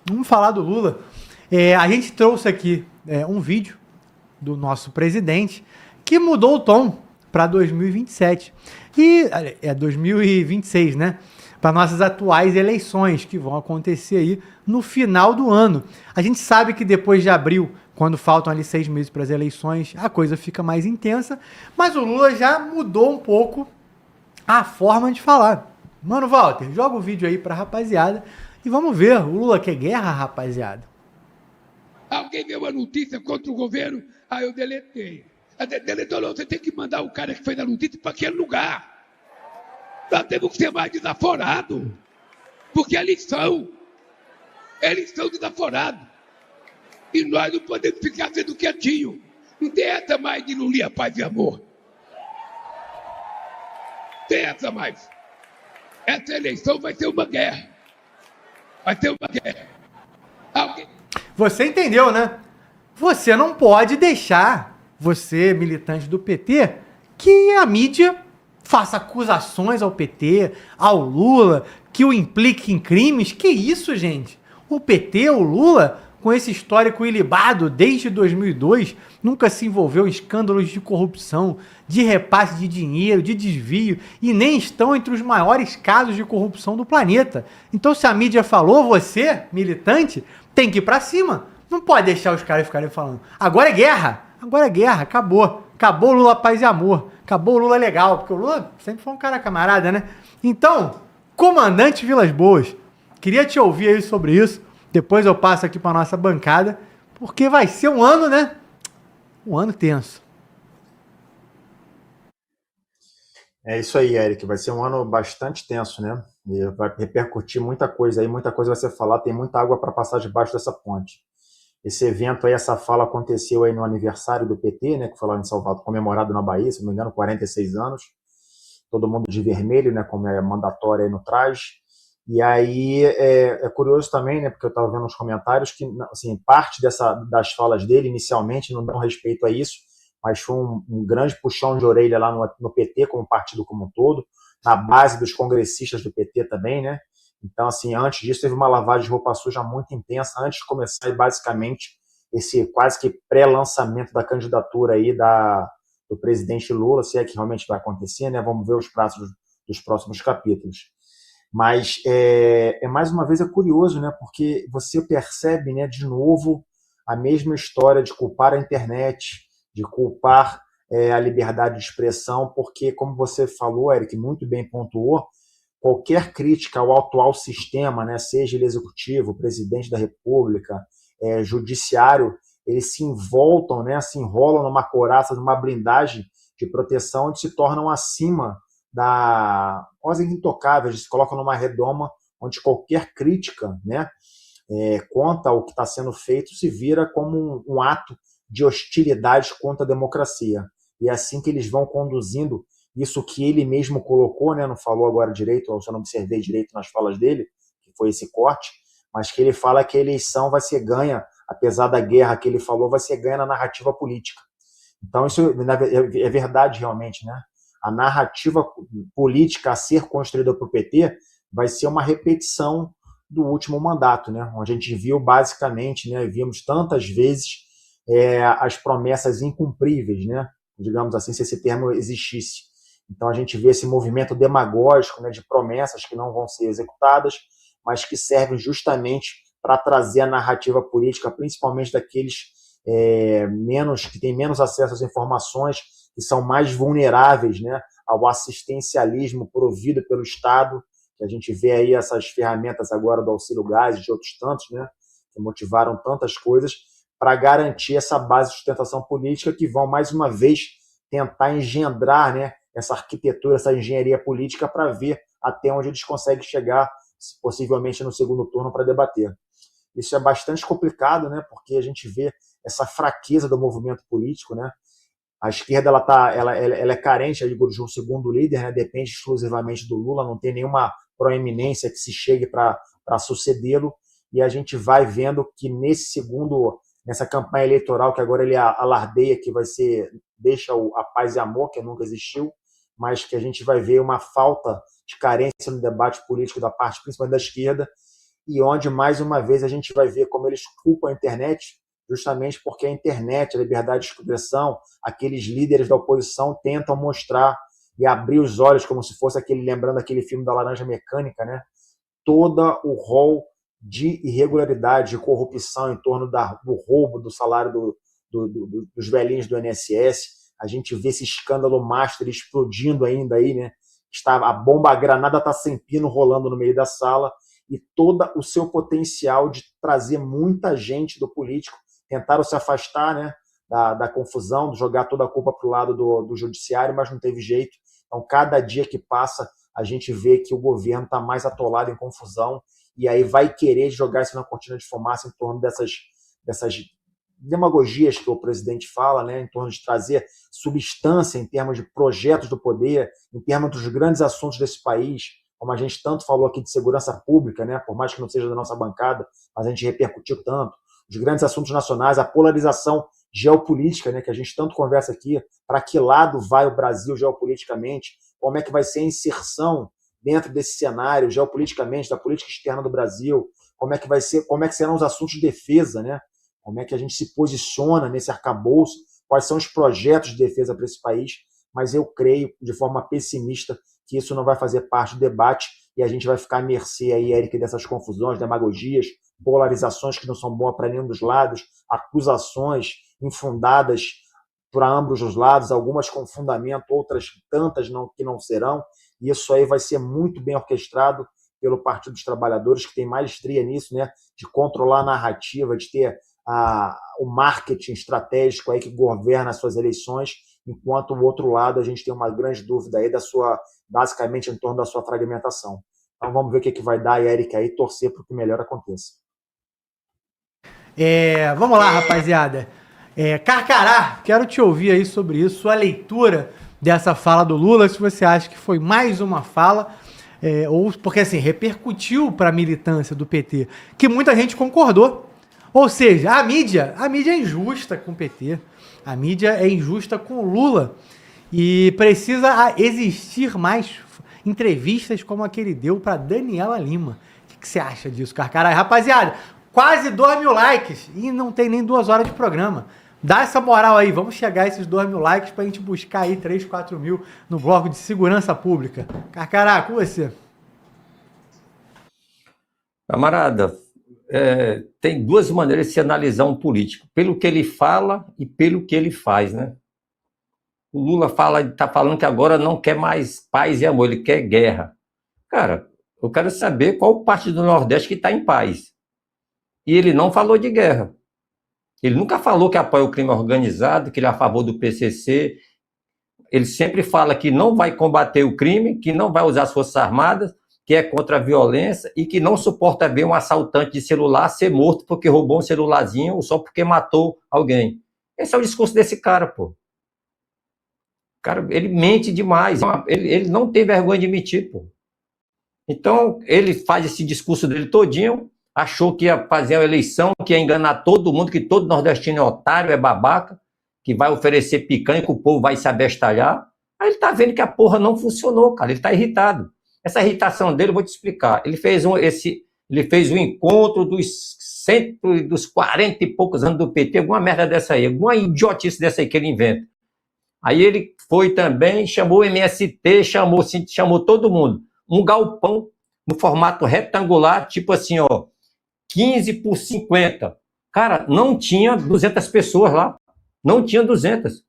Vamos falar do Lula. A gente trouxe aqui um vídeo do nosso presidente que mudou o tom para 2027 e 2026, né? Para nossas atuais eleições que vão acontecer aí no final do ano. A gente sabe que depois de abril, quando faltam ali 6 meses para as eleições, a coisa fica mais intensa, mas o Lula já mudou um pouco a forma de falar. Mano, Walter, joga o vídeo aí pra rapaziada e vamos ver. O Lula quer guerra, rapaziada? Alguém deu uma notícia contra o governo, aí eu deletei. Deletou não, você tem que mandar o cara que fez a notícia para aquele lugar. Nós temos que ser mais desaforados, porque eles são desaforados. E nós não podemos ficar sendo quietinho. Não tem essa mais de Lulinha, paz e amor. Tem essa mais. Essa eleição vai ser uma guerra. Vai ser uma guerra. Alguém... Você entendeu, né? Você não pode deixar, você, militante do PT, que a mídia faça acusações ao PT, ao Lula, que o implique em crimes. Que isso, gente? O PT, o Lula, com esse histórico ilibado desde 2002, nunca se envolveu em escândalos de corrupção, de repasse de dinheiro, de desvio, e nem estão entre os maiores casos de corrupção do planeta. Então, se a mídia falou, você, militante, tem que ir pra cima. Não pode deixar os caras ficarem falando. Agora é guerra. Agora é guerra. Acabou. Acabou o Lula paz e amor. Acabou o Lula legal. Porque o Lula sempre foi um cara camarada, né? Então, comandante Vilas Boas, queria te ouvir aí sobre isso. Depois eu passo aqui pra nossa bancada. Porque vai ser um ano, né? Um ano tenso. É isso aí, Eric. Vai ser um ano bastante tenso, né? E vai repercutir muita coisa aí, muita coisa vai ser falada, tem muita água para passar debaixo dessa ponte. Esse evento aí, essa fala aconteceu aí no aniversário do PT, né, que foi lá em Salvador, comemorado na Bahia, se não me engano, 46 anos. Todo mundo de vermelho, né, como é mandatório aí no traje. E aí é curioso também, né, porque eu estava vendo nos comentários que, assim, parte das falas dele inicialmente não dão respeito a isso, mas foi um grande puxão de orelha lá no PT, como partido como um todo, na base dos congressistas do PT também, né? Então, assim, antes disso teve uma lavagem de roupa suja muito intensa, antes de começar, basicamente, esse quase que pré-lançamento da candidatura aí do presidente Lula, se é que realmente vai acontecer, né? Vamos ver os prazos dos próximos capítulos. Mas, mais uma vez, é curioso, né? Porque você percebe, né, de novo, a mesma história de culpar a internet, de culpar a liberdade de expressão, porque, como você falou, Eric, muito bem pontuou, qualquer crítica ao atual sistema, né, seja ele executivo, presidente da República, judiciário, eles se envoltam, né, se enrolam numa couraça, numa blindagem de proteção, onde se tornam acima quase intocáveis, se colocam numa redoma onde qualquer crítica, né, contra o que está sendo feito se vira como um ato de hostilidade contra a democracia. E é assim que eles vão conduzindo isso que ele mesmo colocou, né, não falou agora direito, eu só não observei direito nas falas dele, que foi esse corte, mas que ele fala que a eleição vai ser ganha, apesar da guerra que ele falou, vai ser ganha na narrativa política. Então isso é verdade realmente, né? A narrativa política a ser construída para o PT vai ser uma repetição do último mandato, né? Onde a gente viu basicamente, né, vimos tantas vezes as promessas incumpríveis, né? Digamos assim, se esse termo existisse. Então a gente vê esse movimento demagógico, né, de promessas que não vão ser executadas, mas que servem justamente para trazer a narrativa política, principalmente daqueles que têm menos acesso às informações, que são mais vulneráveis, né, ao assistencialismo provido pelo Estado, que a gente vê aí essas ferramentas agora do auxílio gás e de outros tantos, né, que motivaram tantas coisas, para garantir essa base de sustentação política que vão, mais uma vez, tentar engendrar, né, essa arquitetura, essa engenharia política para ver até onde eles conseguem chegar, possivelmente no segundo turno, para debater. Isso é bastante complicado, né, porque a gente vê essa fraqueza do movimento político, né? A esquerda ela é carente de um segundo líder, né? Depende exclusivamente do Lula, não tem nenhuma proeminência que se chegue para sucedê-lo, e a gente vai vendo que nessa campanha eleitoral que agora ele alardeia que vai ser deixa a paz e amor, que nunca existiu, mas que a gente vai ver uma falta de carência no debate político da parte, principalmente da esquerda, e onde, mais uma vez, a gente vai ver como eles culpam a internet, justamente porque a internet, a liberdade de expressão, aqueles líderes da oposição tentam mostrar e abrir os olhos, como se fosse lembrando aquele filme da Laranja Mecânica, né? Todo o rol de irregularidade, de corrupção em torno do roubo do salário dos velhinhos do INSS. A gente vê esse escândalo master explodindo ainda aí, né? A bomba, a granada está sem pino rolando no meio da sala, e todo o seu potencial de trazer muita gente do político. Tentaram se afastar, né, da confusão, de jogar toda a culpa para o lado do judiciário, mas não teve jeito. Então, cada dia que passa, a gente vê que o governo está mais atolado em confusão, e aí vai querer jogar isso na cortina de fumaça em torno dessas demagogias que o presidente fala, né, em torno de trazer substância em termos de projetos do poder, em termos dos grandes assuntos desse país, como a gente tanto falou aqui de segurança pública, né, por mais que não seja da nossa bancada, mas a gente repercutiu tanto, os grandes assuntos nacionais, a polarização geopolítica, né, que a gente tanto conversa aqui, para que lado vai o Brasil geopoliticamente, como é que vai ser a inserção dentro desse cenário geopoliticamente, da política externa do Brasil, como é que serão os assuntos de defesa, né? Como é que a gente se posiciona nesse arcabouço, quais são os projetos de defesa para esse país, mas eu creio, de forma pessimista, que isso não vai fazer parte do debate e a gente vai ficar à mercê aí, Eric, dessas confusões, demagogias, polarizações que não são boas para nenhum dos lados, acusações infundadas para ambos os lados, algumas com fundamento, outras tantas que não serão, e isso aí vai ser muito bem orquestrado pelo Partido dos Trabalhadores, que tem maestria nisso, né, de controlar a narrativa, de ter o marketing estratégico aí que governa as suas eleições, enquanto o outro lado a gente tem uma grande dúvida aí basicamente em torno da sua fragmentação. Então vamos ver o que vai dar, Eric, aí, torcer para que o melhor aconteça. Vamos lá, rapaziada. Carcará, quero te ouvir aí sobre isso, sua leitura dessa fala do Lula, se você acha que foi mais uma fala, ou porque assim, repercutiu para a militância do PT, que muita gente concordou. Ou seja, a mídia é injusta com o PT, a mídia é injusta com o Lula, e precisa existir mais entrevistas como a que ele deu para Daniela Lima. O que você acha disso, Carcará? Rapaziada, quase 2.000 likes e não tem nem 2 horas de programa. Dá essa moral aí, vamos chegar a esses 2.000 likes pra gente buscar aí 3, 4 mil no bloco de segurança pública. Carcará, com você. Camarada, tem duas maneiras de se analisar um político, pelo que ele fala e pelo que ele faz, né? O Lula está falando que agora não quer mais paz e amor, ele quer guerra. Cara, eu quero saber qual parte do Nordeste que está em paz. E ele não falou de guerra. Ele nunca falou que apoia o crime organizado, que ele é a favor do PCC. Ele sempre fala que não vai combater o crime, que não vai usar as Forças Armadas, que é contra a violência e que não suporta ver um assaltante de celular ser morto porque roubou um celularzinho ou só porque matou alguém. Esse é o discurso desse cara, pô. Cara, ele mente demais. Ele não tem vergonha de mentir, pô. Então, ele faz esse discurso dele todinho, achou que ia fazer uma eleição, que ia enganar todo mundo, que todo nordestino é otário, é babaca, que vai oferecer picanha, que o povo vai se abestalhar. Aí ele tá vendo que a porra não funcionou, cara. Ele tá irritado. Essa irritação dele, eu vou te explicar. Ele fez um encontro dos 40 e poucos anos do PT, alguma merda dessa aí, alguma idiotice dessa aí que ele inventa. Aí ele foi também, chamou o MST, chamou todo mundo. Um galpão no formato retangular, tipo assim, ó, 15 por 50. Cara, não tinha 200 pessoas lá. Não tinha 200.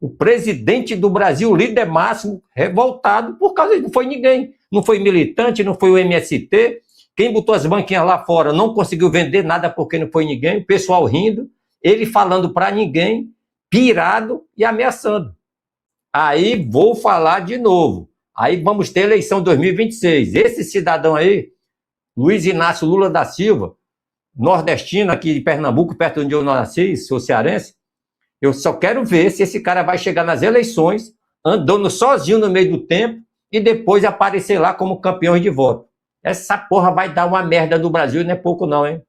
O presidente do Brasil, o líder máximo, revoltado por causa de não foi ninguém. Não foi militante, não foi o MST. Quem botou as banquinhas lá fora não conseguiu vender nada porque não foi ninguém. O pessoal rindo, ele falando para ninguém, pirado e ameaçando. Aí vou falar de novo. Aí vamos ter eleição 2026. Esse cidadão aí, Luiz Inácio Lula da Silva, nordestino aqui de Pernambuco, perto de onde eu nasci, sou cearense, eu só quero ver se esse cara vai chegar nas eleições andando sozinho no meio do tempo e depois aparecer lá como campeão de voto. Essa porra vai dar uma merda no Brasil, não é pouco não, hein?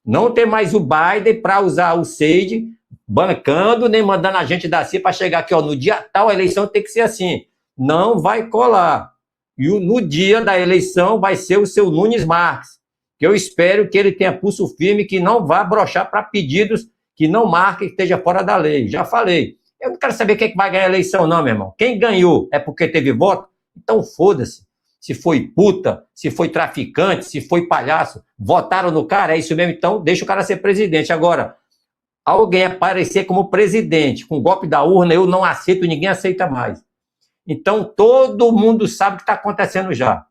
Não tem mais o Biden para usar o Seide bancando, nem mandando a gente da CIA para chegar aqui, ó, no dia tal, a eleição tem que ser assim. Não vai colar. E no dia da eleição vai ser o seu Nunes Marques, que eu espero que ele tenha pulso firme, que não vá broxar para pedidos que não marquem, que esteja fora da lei. Já falei. Eu não quero saber quem é que vai ganhar a eleição, não, meu irmão. Quem ganhou é porque teve voto? Então foda-se. Se foi puta, se foi traficante, se foi palhaço, votaram no cara, é isso mesmo, então deixa o cara ser presidente. Agora, alguém aparecer como presidente com golpe da urna, eu não aceito, ninguém aceita mais. Então, todo mundo sabe o que está acontecendo já.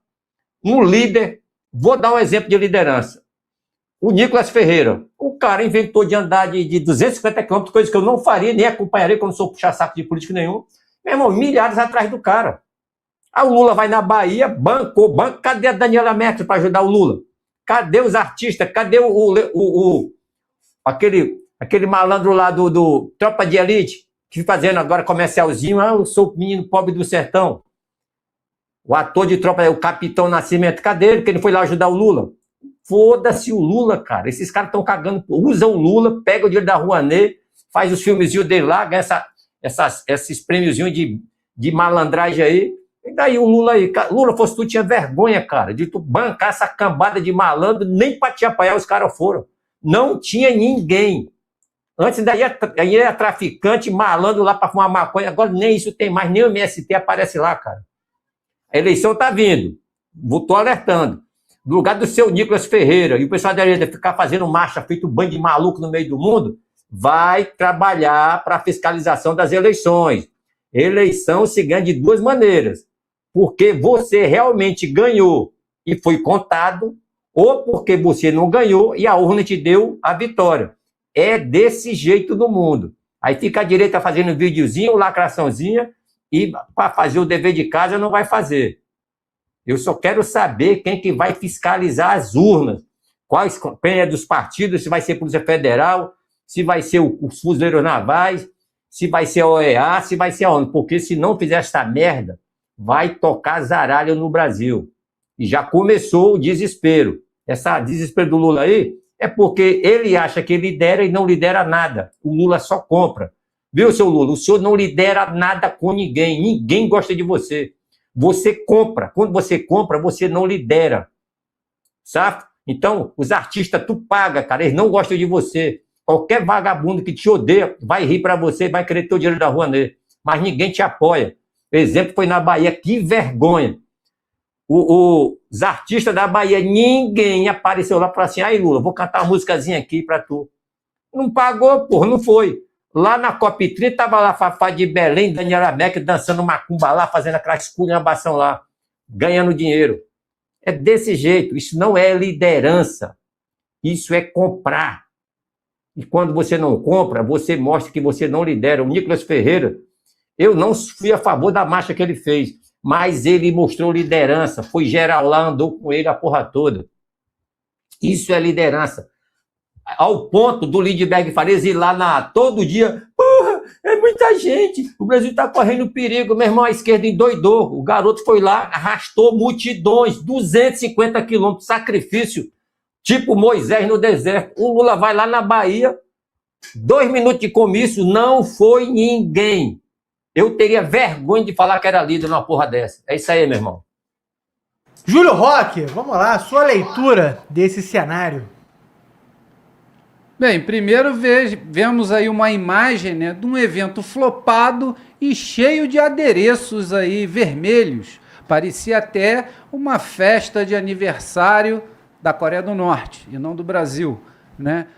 Um líder, vou dar um exemplo de liderança. O Nicolas Ferreira, o cara inventou de andar de 250 quilômetros, coisa que eu não faria, nem acompanharia, quando sou puxar saco de político nenhum. Meu irmão, milhares atrás do cara. Aí o Lula vai na Bahia, banco, cadê a Daniela Merkel para ajudar o Lula? Cadê os artistas? Cadê aquele malandro lá do Tropa de Elite, que fazendo agora comercialzinho, eu sou o menino pobre do sertão. O ator de Tropa, o Capitão Nascimento, cadê ele? Que ele foi lá ajudar o Lula. Foda-se o Lula, cara. Esses caras estão cagando, usam o Lula, pega o dinheiro da Rouanet, faz os filmezinhos dele lá, ganha esses prêmiozinhos de malandragem aí. E daí o Lula aí, Lula, fosse tu, tinha vergonha, cara, de tu bancar essa cambada de malandro, nem pra te apoiar os caras foram. Não tinha ninguém. Antes daí era traficante, malandro lá pra fumar maconha, agora nem isso tem mais, nem o MST aparece lá, cara. A eleição tá vindo, tô alertando. No lugar do seu Nicolas Ferreira e o pessoal da direita ficar fazendo marcha, feito um bando de maluco no meio do mundo, vai trabalhar para a fiscalização das eleições. Eleição se ganha de duas maneiras. Porque você realmente ganhou e foi contado, ou porque você não ganhou e a urna te deu a vitória. É desse jeito no mundo. Aí fica a direita fazendo videozinho, lacraçãozinha, e para fazer o dever de casa não vai fazer. Eu só quero saber quem que vai fiscalizar as urnas. Quem é dos partidos, se vai ser Polícia Federal, se vai ser os Fuzileiros Navais, se vai ser a OEA, se vai ser a ONU. Porque se não fizer essa merda, vai tocar zaralho no Brasil. E já começou o desespero. Esse desespero do Lula aí é porque ele acha que lidera e não lidera nada. O Lula só compra. Viu, seu Lula? O senhor não lidera nada com ninguém. Ninguém gosta de você. Você compra. Quando você compra, você não lidera. Sabe? Então, os artistas, tu paga, cara. Eles não gostam de você. Qualquer vagabundo que te odeia vai rir para você, vai querer ter o dinheiro da Rouanet. Mas ninguém te apoia. O exemplo foi na Bahia. Que vergonha. Os artistas da Bahia, ninguém apareceu lá e falou assim, aí Lula, vou cantar uma musicazinha aqui para tu. Não pagou, porra, não foi. Lá na Copitri, tava lá Fafá de Belém, Daniela Merkel dançando macumba lá, fazendo aquela esculhambação lá, ganhando dinheiro. É desse jeito, isso não é liderança, isso é comprar. E quando você não compra, você mostra que você não lidera. O Nicolas Ferreira, eu não fui a favor da marcha que ele fez, mas ele mostrou liderança, foi geral lá, andou com ele a porra toda. Isso é liderança. Ao ponto do Lindbergh Farias ir lá todo dia, porra, é muita gente, o Brasil está correndo perigo, meu irmão, a esquerda endoidou, o garoto foi lá, arrastou multidões, 250 quilômetros, sacrifício, tipo Moisés no deserto. O Lula vai lá na Bahia, 2 minutos de comício, não foi ninguém. Eu teria vergonha de falar que era líder numa porra dessa. É isso aí, meu irmão. Júlio Roque, vamos lá, sua leitura desse cenário. Bem, primeiro vemos aí uma imagem, né, de um evento flopado e cheio de adereços aí vermelhos. Parecia até uma festa de aniversário da Coreia do Norte e não do Brasil, né?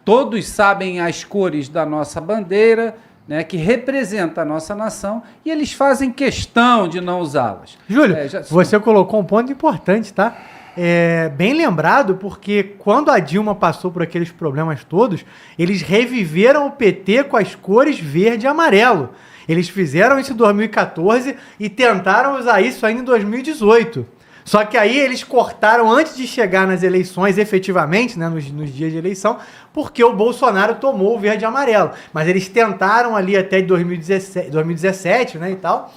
Todos sabem as cores da nossa bandeira, né, que representa a nossa nação, e eles fazem questão de não usá-las. Júlio, você colocou um ponto importante, tá? Bem lembrado, porque quando a Dilma passou por aqueles problemas todos, eles reviveram o PT com as cores verde e amarelo. Eles fizeram isso em 2014 e tentaram usar isso ainda em 2018. Só que aí eles cortaram antes de chegar nas eleições, efetivamente, né, nos dias de eleição, porque o Bolsonaro tomou o verde e amarelo. Mas eles tentaram ali até 2017, né, e tal.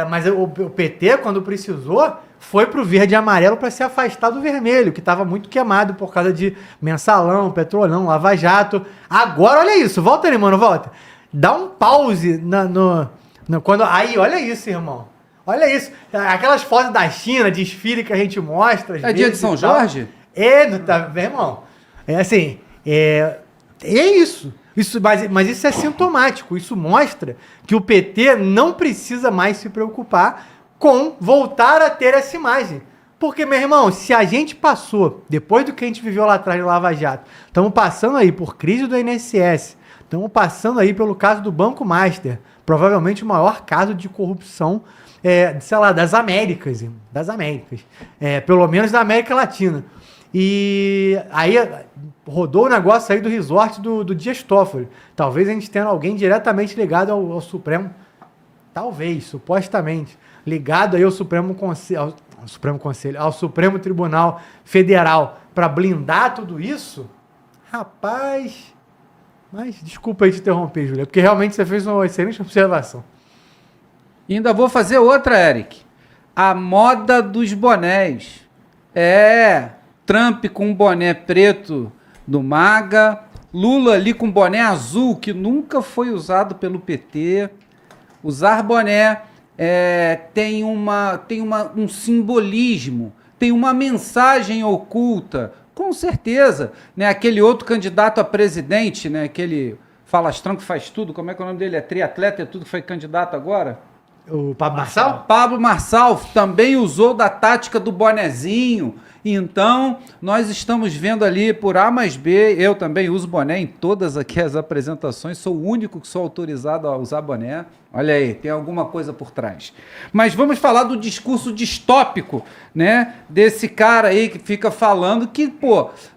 Mas o PT, quando precisou, foi pro verde e amarelo para se afastar do vermelho, que estava muito queimado por causa de mensalão, petrolão, Lava Jato. Agora, olha isso. Volta ali, mano, volta. Dá um pause quando... Aí, olha isso, irmão. Olha isso. Aquelas fotos da China, desfile que a gente mostra. É dia de São Jorge? Tá, meu irmão. É assim, é isso. Mas isso é sintomático. Isso mostra que o PT não precisa mais se preocupar com voltar a ter essa imagem. Porque, meu irmão, se a gente passou, depois do que a gente viveu lá atrás de Lava Jato, estamos passando aí por crise do INSS, estamos passando aí pelo caso do Banco Master, provavelmente o maior caso de corrupção, sei lá, das Américas, pelo menos da América Latina. E aí rodou o negócio aí do resort do Dias Toffoli. Talvez a gente tenha alguém diretamente ligado ao Supremo, talvez, supostamente, ligado aí ao Supremo Tribunal Federal para blindar tudo isso. Rapaz, mas desculpa aí te interromper, Júlia, porque realmente você fez uma excelente observação. E ainda vou fazer outra, Eric. A moda dos bonés. Trump com um boné preto do MAGA, Lula ali com boné azul, que nunca foi usado pelo PT. Usar boné tem um simbolismo, tem uma mensagem oculta, com certeza. Né? Aquele outro candidato a presidente, né? Aquele falastrão que faz tudo, como é que é o nome dele? É triatleta, tudo, foi candidato agora? O Pablo Marçal? Pablo Marçal também usou da tática do bonezinho. Então, nós estamos vendo ali por A mais B, eu também uso boné em todas aqui as apresentações, sou o único que sou autorizado a usar boné. Olha aí, tem alguma coisa por trás. Mas vamos falar do discurso distópico, né? Desse cara aí que fica falando que,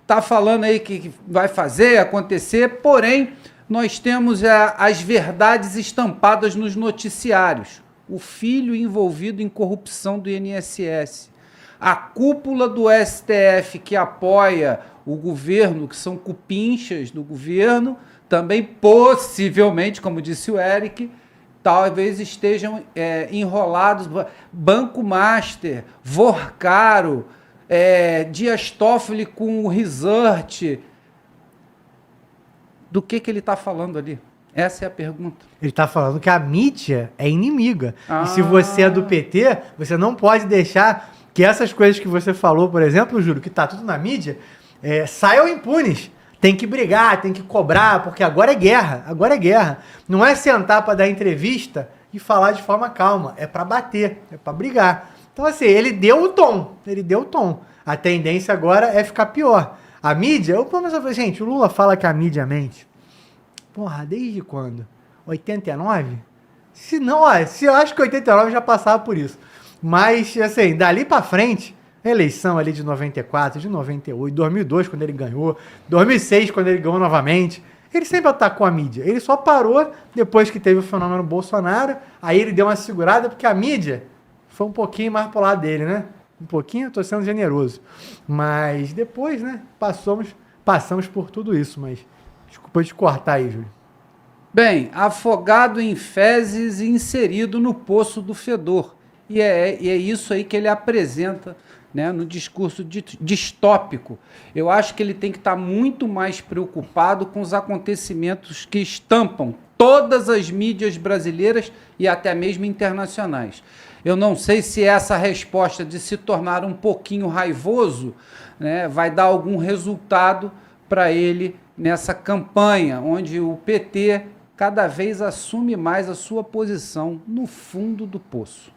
tá falando aí que vai fazer, acontecer, porém, nós temos as verdades estampadas nos noticiários. O filho envolvido em corrupção do INSS. A cúpula do STF que apoia o governo, que são cupinchas do governo, também possivelmente, como disse o Eric, talvez estejam enrolados. Banco Master, Vorcaro, Dias Toffoli com o Resort. Do que ele está falando ali? Essa é a pergunta. Ele está falando que a mídia é inimiga. E se você é do PT, você não pode deixar que essas coisas que você falou, por exemplo, Júlio, que está tudo na mídia, saiam impunes. Tem que brigar, tem que cobrar, porque agora é guerra. Não é sentar para dar entrevista e falar de forma calma. É para bater, é para brigar. Então, assim, ele deu o tom. A tendência agora é ficar pior. A mídia, gente, o Lula fala que a mídia mente. Porra, desde quando? 89? Se não, eu acho que 89 já passava por isso. Mas, assim, dali pra frente, a eleição ali de 94, de 98, 2002, quando ele ganhou, 2006, quando ele ganhou novamente, ele sempre atacou a mídia. Ele só parou depois que teve o fenômeno Bolsonaro, aí ele deu uma segurada, porque a mídia foi um pouquinho mais pro lado dele, né? Um pouquinho, eu tô sendo generoso. Mas depois, né, passamos por tudo isso, mas desculpa te cortar aí, Júlio. Bem, afogado em fezes e inserido no poço do fedor. E é isso aí que ele apresenta, né, no discurso distópico. Eu acho que ele tem que estar muito mais preocupado com os acontecimentos que estampam todas as mídias brasileiras e até mesmo internacionais. Eu não sei se essa resposta de se tornar um pouquinho raivoso, né, vai dar algum resultado para ele nessa campanha, onde o PT cada vez assume mais a sua posição no fundo do poço.